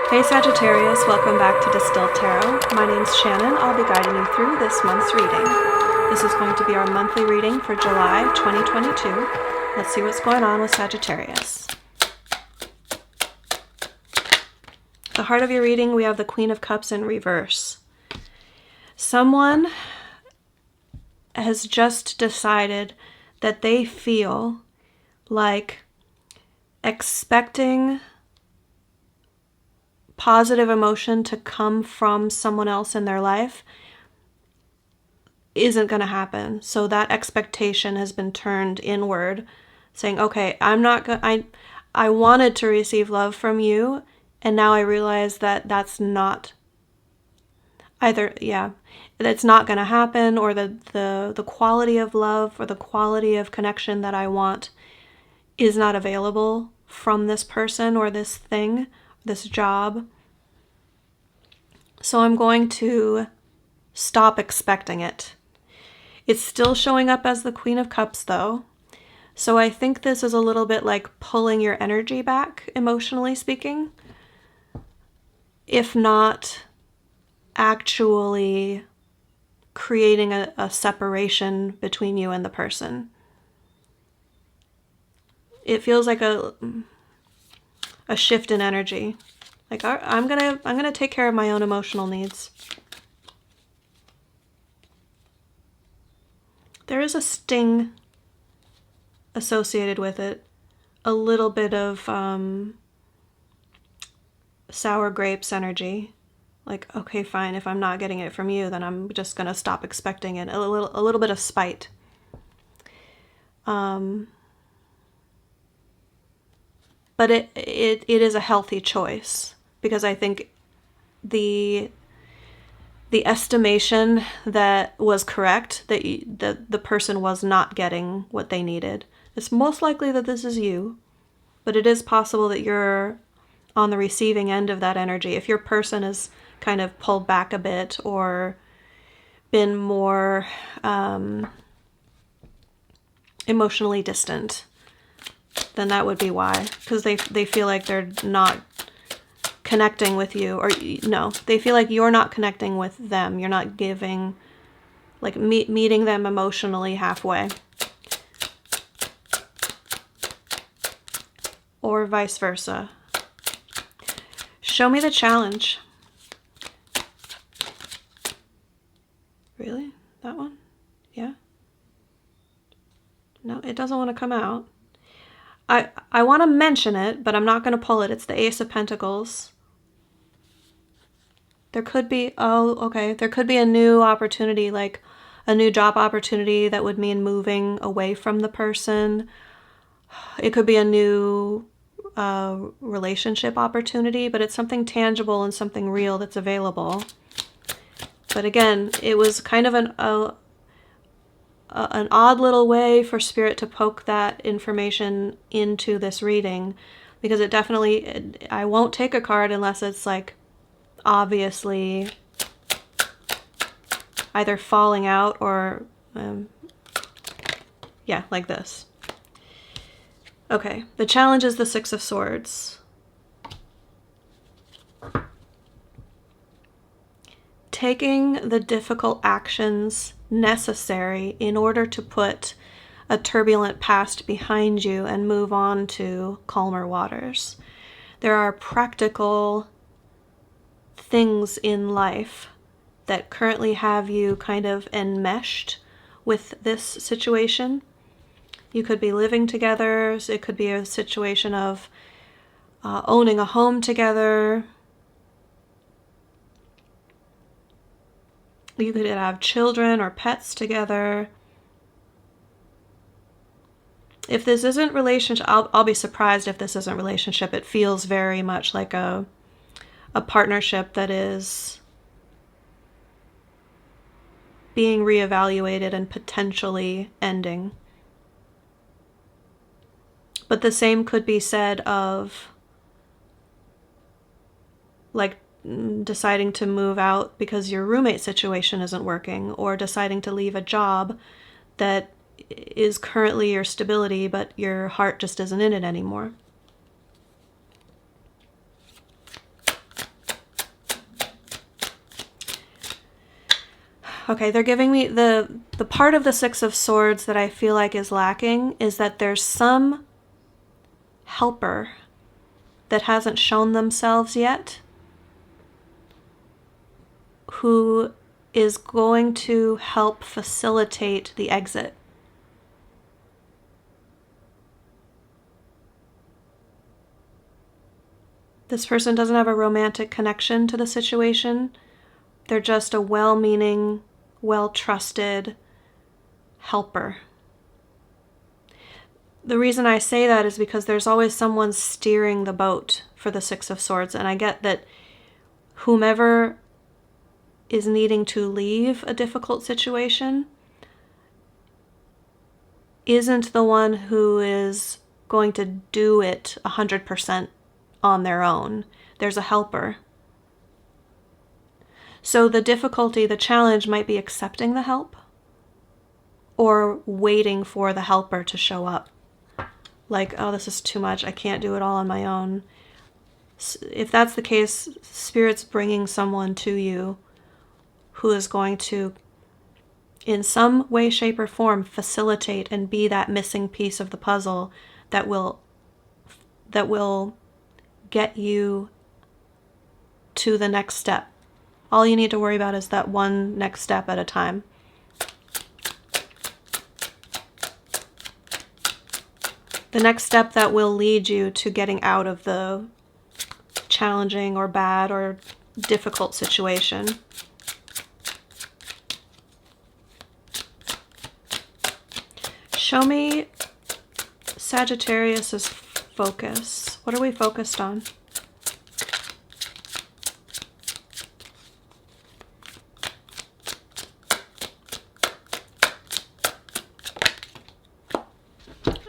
Hey Sagittarius, welcome back to Distilled Tarot. My name's Shannon. I'll be guiding you through this month's reading. This is going to be our monthly reading for July 2022. Let's see what's going on with Sagittarius. The heart of your reading, we have the Queen of Cups in reverse. Someone has just decided that they feel like expecting positive emotion to come from someone else in their life isn't going to happen. So that expectation has been turned inward, saying, okay, I wanted to receive love from you, and now I realize that that's not that's not going to happen, or the quality of love or the quality of connection that I want is not available from this person or this thing, this job. So I'm going to stop expecting it. It's still showing up as the Queen of Cups though. So I think this is a little bit like pulling your energy back, emotionally speaking, if not actually creating a separation between you and the person. It feels like a shift in energy. Like, I'm gonna take care of my own emotional needs. There is a sting associated with it. A little bit of sour grapes energy. Like, okay, fine, if I'm not getting it from you, then I'm just gonna stop expecting it. A little bit of spite. But it is a healthy choice, because I think the estimation that was correct, that the person was not getting what they needed. It's most likely that this is you, but it is possible that you're on the receiving end of that energy. If your person is kind of pulled back a bit or been more emotionally distant, then that would be why. Because they feel like they're not connecting with you, or no, they feel like you're not connecting with them. You're not giving, like meeting them emotionally halfway. Or vice versa. Show me the challenge. Really? That one? Yeah? No, it doesn't want to come out. I want to mention it, but I'm not going to pull it. It's the Ace of Pentacles. There could be, there could be a new opportunity, like a new job opportunity that would mean moving away from the person. It could be a new relationship opportunity, but it's something tangible and something real that's available. But again, it was kind of an odd little way for Spirit to poke that information into this reading, because it definitely, I won't take a card unless it's like obviously either falling out or like this. Okay, the challenge is the Six of Swords. Taking the difficult actions necessary in order to put a turbulent past behind you and move on to calmer waters. There are practical things in life that currently have you kind of enmeshed with this situation. You could be living together. So it could be a situation of owning a home together. You could have children or pets together. If this isn't relationship, I'll be surprised if this isn't relationship. It feels very much like a partnership that is being reevaluated and potentially ending. But the same could be said of like deciding to move out because your roommate situation isn't working, or deciding to leave a job that is currently your stability, but your heart just isn't in it anymore. Okay, they're giving me the part of the Six of Swords that I feel like is lacking is that there's some helper that hasn't shown themselves yet who is going to help facilitate the exit. This person doesn't have a romantic connection to the situation. They're just a well-meaning, well-trusted helper. The reason I say that is because there's always someone steering the boat for the Six of Swords, and I get that whomever is needing to leave a difficult situation isn't the one who is going to do it 100% on their own. There's a helper. So the difficulty, the challenge might be accepting the help or waiting for the helper to show up. Like, oh, this is too much. I can't do it all on my own. If that's the case, Spirit's bringing someone to you who is going to, in some way, shape, or form, facilitate and be that missing piece of the puzzle that will get you to the next step. All you need to worry about is that one next step at a time. The next step that will lead you to getting out of the challenging or bad or difficult situation. Show me Sagittarius's focus. What are we focused on?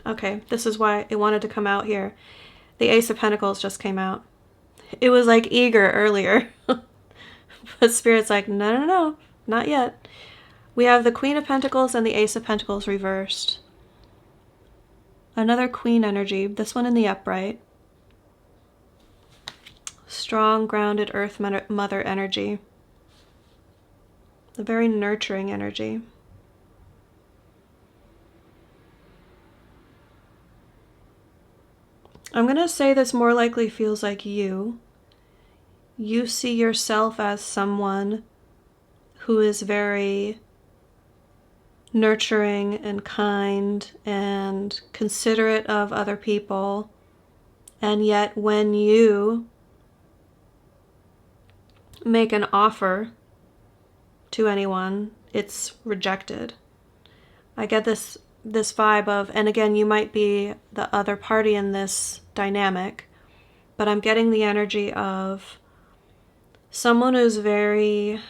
Okay, this is why it wanted to come out here. The Ace of Pentacles just came out. It was like eager earlier. But Spirit's like, no, no, no, not yet. We have the Queen of Pentacles and the Ace of Pentacles reversed. Another Queen energy, this one in the upright. Strong, grounded Earth Mother energy. A very nurturing energy. I'm going to say this more likely feels like you. You see yourself as someone who is very nurturing and kind and considerate of other people. And yet when you make an offer to anyone, it's rejected. I get this vibe of, and again, you might be the other party in this dynamic, but I'm getting the energy of someone who's very,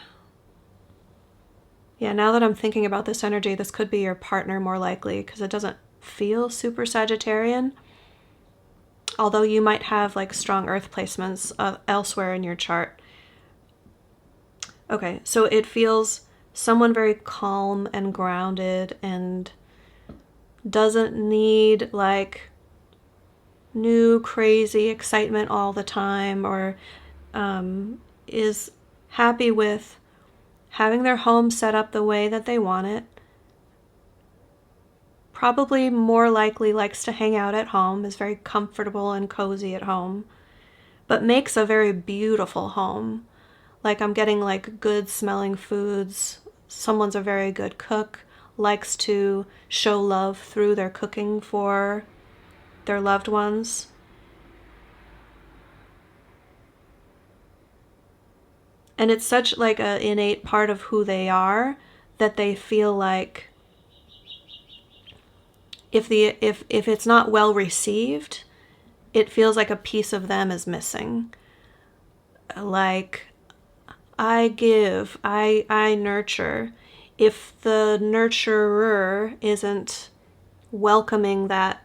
yeah, now that I'm thinking about this energy, this could be your partner more likely, because it doesn't feel super Sagittarian, although you might have like strong earth placements elsewhere in your chart. Okay, so it feels someone very calm and grounded and doesn't need like new crazy excitement all the time, or is happy with having their home set up the way that they want it. Probably more likely likes to hang out at home, is very comfortable and cozy at home, but makes a very beautiful home. Like I'm getting like good smelling foods. Someone's a very good cook, likes to show love through their cooking for their loved ones. And it's such like an innate part of who they are that they feel like if it's not well received, it feels like a piece of them is missing. Like I give, I nurture. If the nurturer isn't welcoming that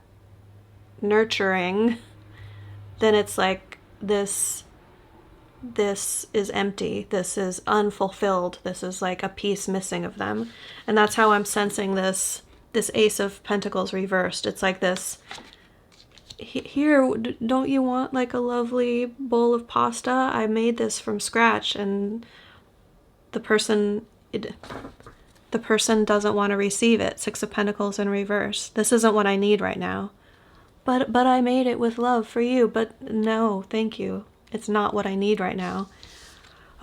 nurturing, then it's like this is empty, this is unfulfilled, this is like a piece missing of them. And that's how I'm sensing this Ace of Pentacles reversed. It's like this, here, don't you want like a lovely bowl of pasta? I made this from scratch. And the person the person doesn't want to receive it. Six of Pentacles in reverse. This isn't what I need right now. But I made it with love for you. But no, thank you. It's not what I need right now.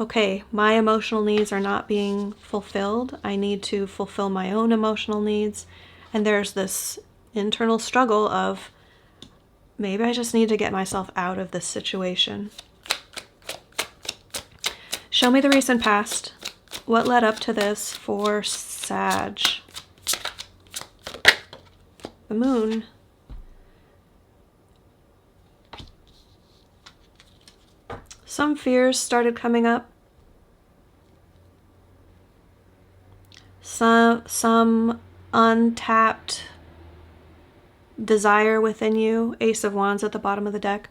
Okay, my emotional needs are not being fulfilled. I need to fulfill my own emotional needs. And there's this internal struggle of, maybe I just need to get myself out of this situation. Show me the recent past. What led up to this for Sag? The moon. Some fears started coming up. Some untapped desire within you. Ace of Wands at the bottom of the deck.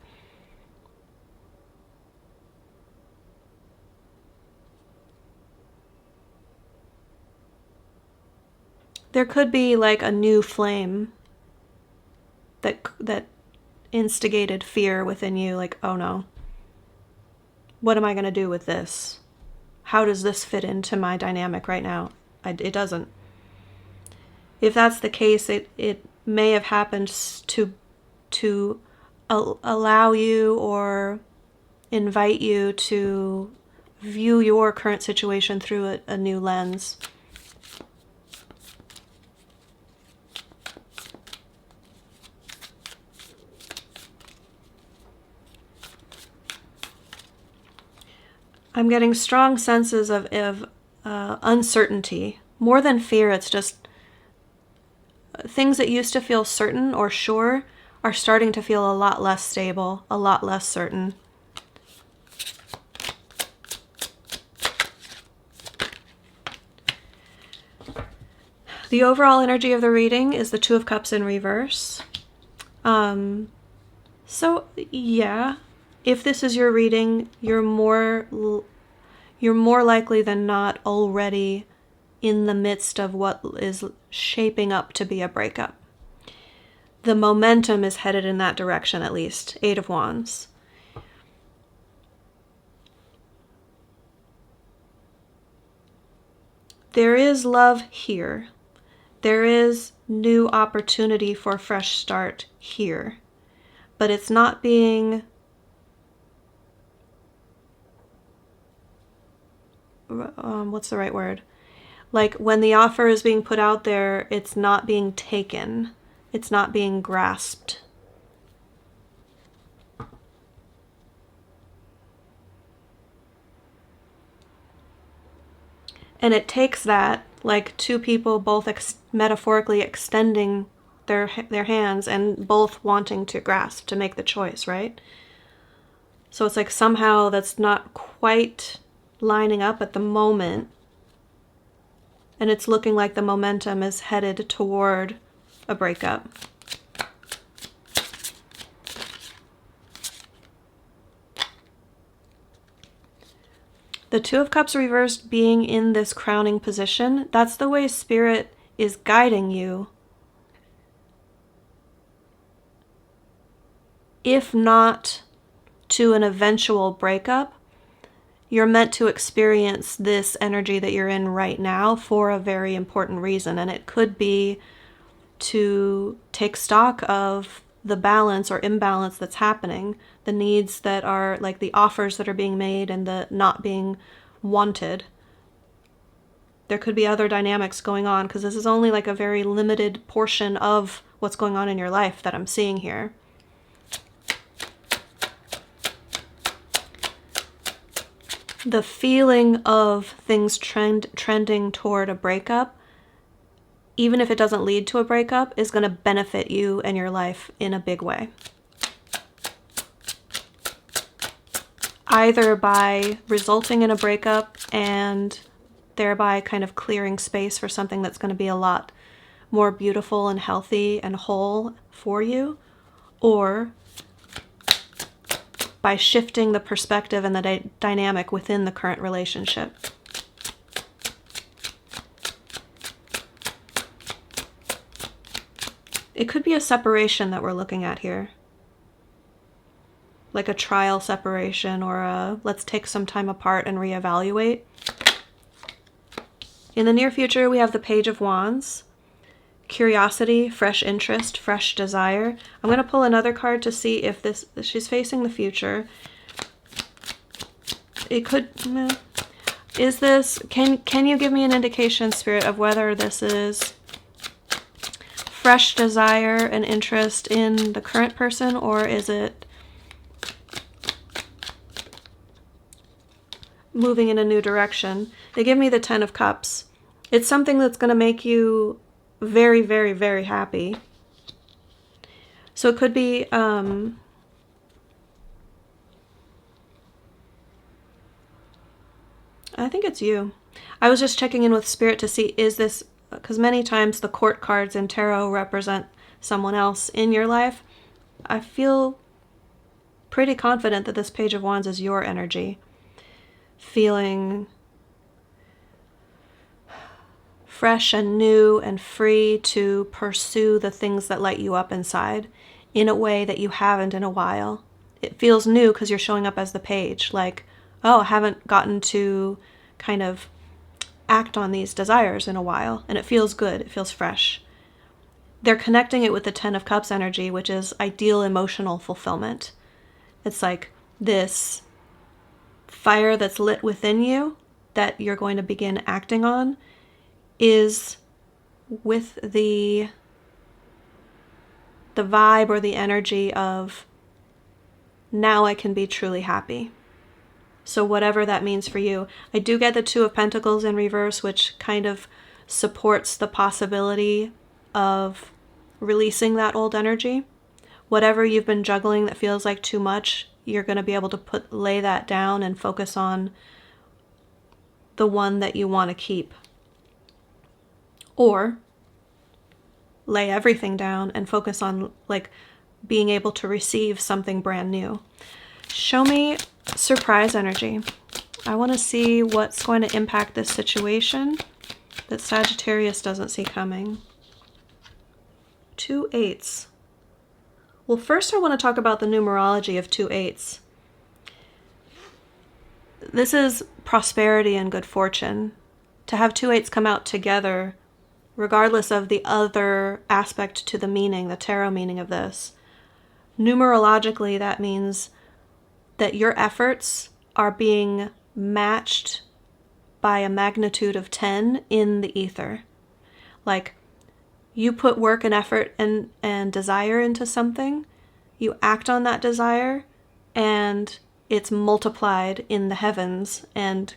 There could be like a new flame that instigated fear within you, like, oh no, what am I going to do with this? How does this fit into my dynamic right now? It doesn't. If that's the case, it may have happened to allow you or invite you to view your current situation through a new lens. I'm getting strong senses of uncertainty. More than fear, it's just things that used to feel certain or sure are starting to feel a lot less stable, a lot less certain. The overall energy of the reading is the Two of Cups in reverse. So yeah, if this is your reading, you're more likely than not already in the midst of what is shaping up to be a breakup. The momentum is headed in that direction, at least. Eight of Wands. There is love here. There is new opportunity for a fresh start here. But it's not being what's the right word? Like when the offer is being put out there, it's not being taken. It's not being grasped. And it takes that, like two people both metaphorically extending their hands and both wanting to grasp, to make the choice, right? So it's like somehow that's not quite lining up at the moment. And it's looking like the momentum is headed toward a breakup. The Two of Cups reversed being in this crowning position, that's the way Spirit is guiding you. If not to an eventual breakup, you're meant to experience this energy that you're in right now for a very important reason. And it could be to take stock of the balance or imbalance that's happening, the needs that are, like the offers that are being made and the not being wanted. There could be other dynamics going on, because this is only like a very limited portion of what's going on in your life that I'm seeing here. The feeling of things trending toward a breakup, even if it doesn't lead to a breakup, is going to benefit you and your life in a big way. Either by resulting in a breakup and thereby kind of clearing space for something that's going to be a lot more beautiful and healthy and whole for you, or by shifting the perspective and the dynamic within the current relationship. It could be a separation that we're looking at here. Like a trial separation, or a let's take some time apart and reevaluate. In the near future, we have the Page of Wands. Curiosity, fresh interest, fresh desire. I'm going to pull another card to see if she's facing the future. It could, is this, can you give me an indication, Spirit, of whether this is fresh desire and interest in the current person, or is it moving in a new direction? They give me the Ten of Cups. It's something that's going to make you very, very, very happy. So it could be, I think it's you. I was just checking in with Spirit to see, is this, because many times the court cards in tarot represent someone else in your life. I feel pretty confident that this Page of Wands is your energy. Feeling fresh and new and free to pursue the things that light you up inside in a way that you haven't in a while. It feels new because you're showing up as the page, like, oh, I haven't gotten to kind of act on these desires in a while, and it feels good, it feels fresh. They're connecting it with the Ten of Cups energy, which is ideal emotional fulfillment. It's like this fire that's lit within you that you're going to begin acting on is with the vibe or the energy of, now I can be truly happy. So whatever that means for you. I do get the Two of Pentacles in reverse, which kind of supports the possibility of releasing that old energy. Whatever you've been juggling that feels like too much, you're going to be able to lay that down and focus on the one that you want to keep. Or lay everything down and focus on like being able to receive something brand new. Show me surprise energy. I want to see what's going to impact this situation that Sagittarius doesn't see coming. 2 8s. Well, first I want to talk about the numerology of 2 8s. This is prosperity and good fortune. To have 2 8s come out together, regardless of the other aspect to the meaning, the tarot meaning of this, numerologically that means that your efforts are being matched by a magnitude of 10 in the ether. Like, you put work and effort and desire into something, you act on that desire, and it's multiplied in the heavens, and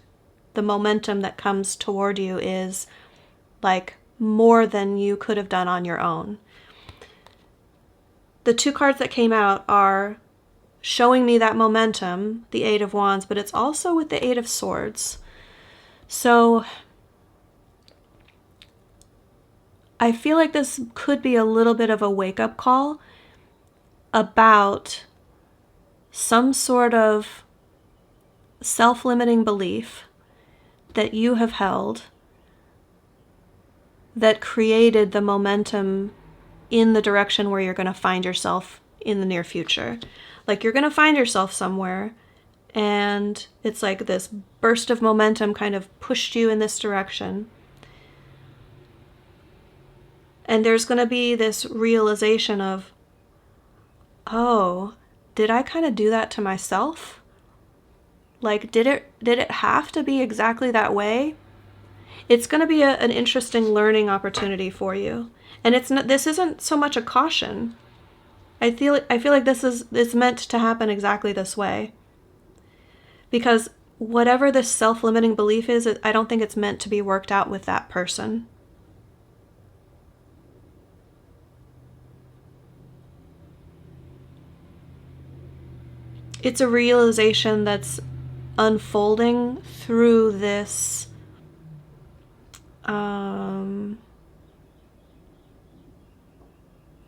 the momentum that comes toward you is like more than you could have done on your own. The 2 cards that came out are showing me that momentum, the 8 of Wands, but it's also with the 8 of Swords. So I feel like this could be a little bit of a wake-up call about some sort of self-limiting belief that you have held that created the momentum in the direction where you're going to find yourself in the near future. Like, you're going to find yourself somewhere, and it's like this burst of momentum kind of pushed you in this direction. And there's going to be this realization of, oh, did I kind of do that to myself? Like, did it have to be exactly that way? It's going to be an interesting learning opportunity for you. And this isn't so much a caution. I feel like it's meant to happen exactly this way. Because whatever this self-limiting belief is, I don't think it's meant to be worked out with that person. It's a realization that's unfolding through this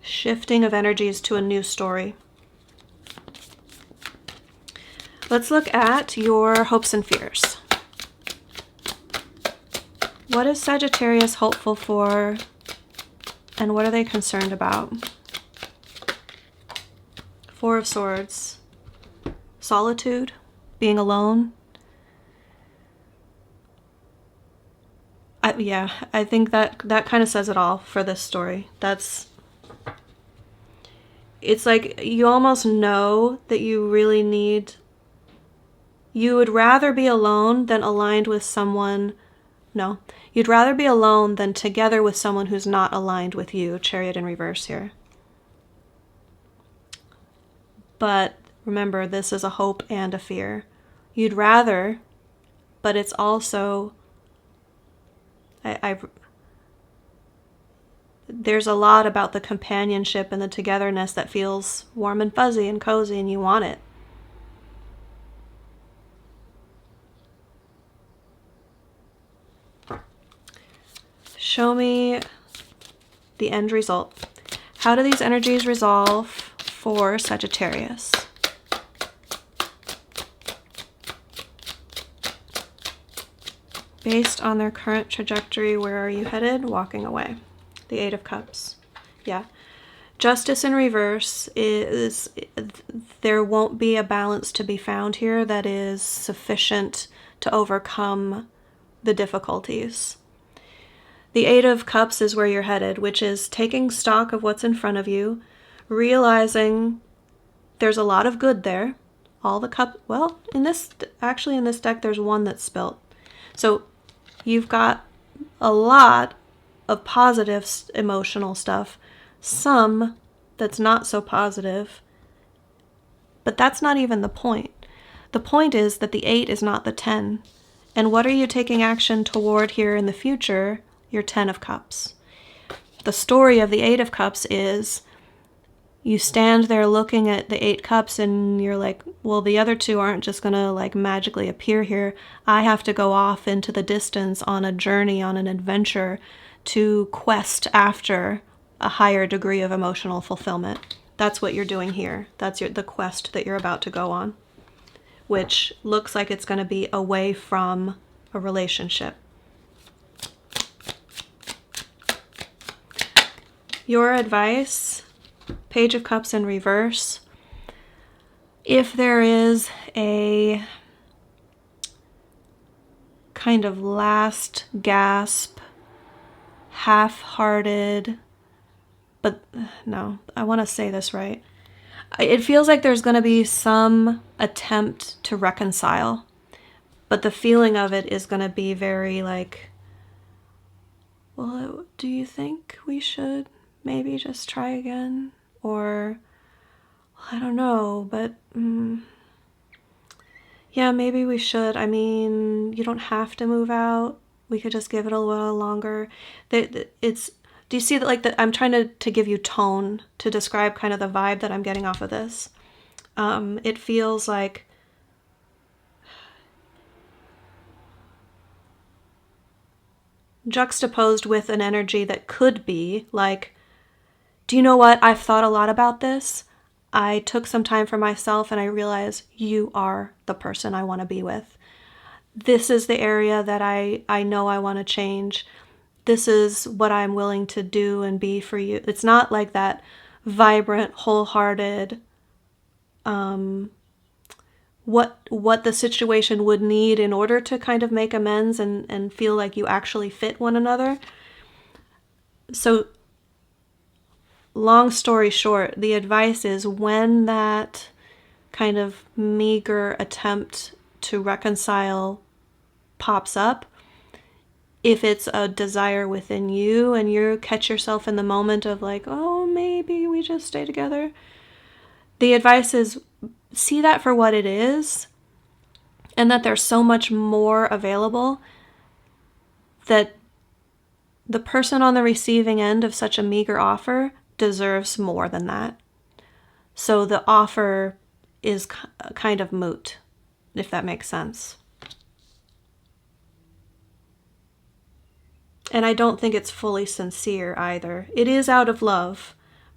shifting of energies to a new story. Let's look at your hopes and fears. What is Sagittarius hopeful for, and what are they concerned about? 4 of Swords. Solitude, being alone. Yeah, I think that kind of says it all for this story. It's like you almost know that you really need, you would rather be alone than aligned with someone. No, you'd rather be alone than together with someone who's not aligned with you. Chariot in reverse here. But remember, this is a hope and a fear. You'd rather, but it's also, there's a lot about the companionship and the togetherness that feels warm and fuzzy and cozy, and you want it. Show me the end result. How do these energies resolve for Sagittarius? Based on their current trajectory, where are you headed? Walking away. The Eight of Cups. Yeah. Justice in reverse is, there won't be a balance to be found here that is sufficient to overcome the difficulties. The Eight of Cups is where you're headed, which is taking stock of what's in front of you, realizing there's a lot of good there. All the cup, well, in this deck, there's one that's spilt. So you've got a lot of positive emotional stuff, some that's not so positive, but that's not even the point. The point is that the 8 is not the 10. And what are you taking action toward here in the future? Your 10 of Cups. The story of the 8 of Cups is you stand there looking at the 8 cups and you're like, well, the other two aren't just going to like magically appear here. I have to go off into the distance on a journey, on an adventure to quest after a higher degree of emotional fulfillment. That's what you're doing here. That's the quest that you're about to go on, which looks like it's going to be away from a relationship. Your advice, Page of Cups in reverse. If there is a kind of last gasp, half-hearted, but no, I want to say this right. It feels like there's going to be some attempt to reconcile, but the feeling of it is going to be very like, well, do you think we should maybe just try again? Or, I don't know, but yeah, maybe we should. I mean, you don't have to move out. We could just give it a little longer. It's, do you see that, like, I'm trying to give you tone to describe kind of the vibe that I'm getting off of this. It feels like juxtaposed with an energy that could be like, do you know what? I've thought a lot about this. I took some time for myself and I realized you are the person I want to be with. This is the area that I know I want to change. This is what I'm willing to do and be for you. It's not like that vibrant, wholehearted, what the situation would need in order to kind of make amends and feel like you actually fit one another. So, long story short, the advice is when that kind of meager attempt to reconcile pops up, if it's a desire within you and you catch yourself in the moment of like, oh, maybe we just stay together, the advice is see that for what it is and that there's so much more available, that the person on the receiving end of such a meager offer deserves more than that. So the offer is kind of moot, if that makes sense. And I don't think it's fully sincere either. It is out of love,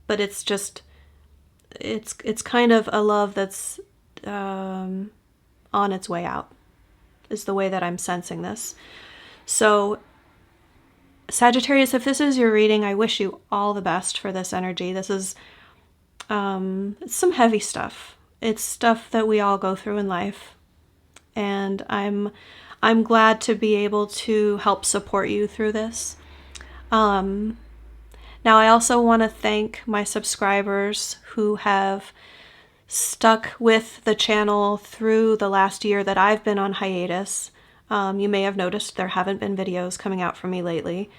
but it's just, it's kind of a love that's on its way out, is the way that I'm sensing this. So Sagittarius, if this is your reading, I wish you all the best for this energy. This is it's some heavy stuff. It's stuff that we all go through in life. And I'm I'm glad to be able to help support you through this. Now, I also want to thank my subscribers who have stuck with the channel through the last year that I've been on hiatus. You may have noticed there haven't been videos coming out from me lately.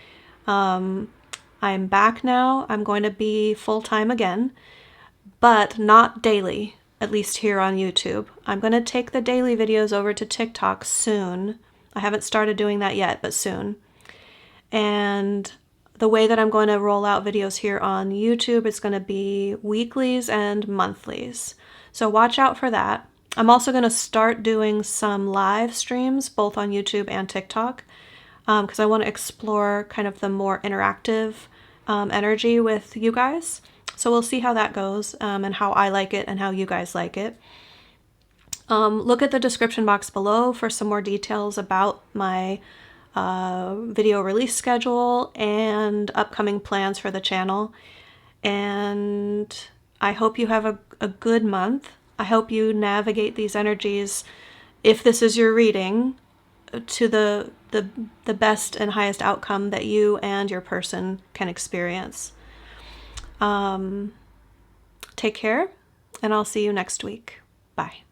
I'm back now. I'm going to be full-time again, but not daily, at least here on YouTube. I'm going to take the daily videos over to TikTok soon. I haven't started doing that yet, but soon. And the way that I'm going to roll out videos here on YouTube is going to be weeklies and monthlies. So watch out for that. I'm also going to start doing some live streams, both on YouTube and TikTok, because I want to explore kind of the more interactive energy with you guys. So we'll see how that goes, and how I like it and how you guys like it. Look at the description box below for some more details about my video release schedule and upcoming plans for the channel. And I hope you have a good month. I hope you navigate these energies, if this is your reading, to the best and highest outcome that you and your person can experience. Take care, and I'll see you next week. Bye.